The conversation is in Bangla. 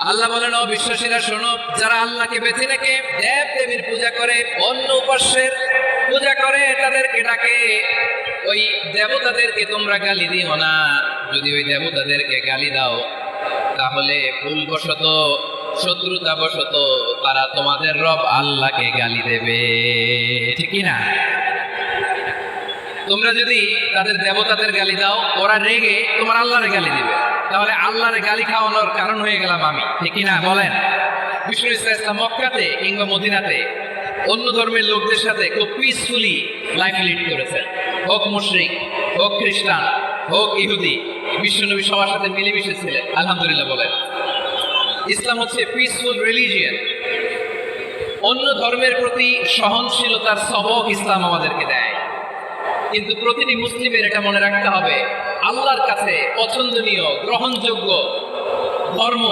আল্লাহ বলেন, ও বিশ্বাসীরা শোনো, যারা আল্লাহকে বেছে রেখে দেব দেবীর পূজা করে, অন্য উপাস্যের পূজা করে, তাদেরকে ডাকে, ওই দেবতাদেরকে তোমরা গালি দিও না। যদি ওই দেবতাদেরকে গালি দাও, তাহলে ভুলবশত, শত্রুতাবশত তারা তোমাদের রব আল্লাহকে গালি দেবে, ঠিক কি না? তোমরা যদি তাদের দেবতাদের গালি দাও, ওরা রেগে তোমার আল্লাহরে গালি দিবে, তাহলে আল্লাহরে গালি খাওয়ানোর কারণ হয়ে গেলাম আমি, ঠিক কি না বলেন? বিষ্ণু ইসলাম মক্কাতে কিংবা মদিনাতে অন্য ধর্মের লোকদের সাথে খুব পিসফুলি লাইফ লিড করেছেন। হোক মুশরিক, হোক খ্রিস্টান, হোক ইহুদি, বিশ্বনবী সবার সাথে মিলেমিশে ছিলেন। আলহামদুলিল্লাহ বলেন। ইসলাম হচ্ছে পিসফুল রিলিজিয়ন। অন্য ধর্মের প্রতি সহনশীলতার সবক ইসলাম আমাদেরকে দেয়। কিন্তু প্রতিটি মুসলিমের এটা মনে রাখতে হবে, আল্লাহর কাছে পছন্দনীয়, গ্রহণযোগ্য ধর্ম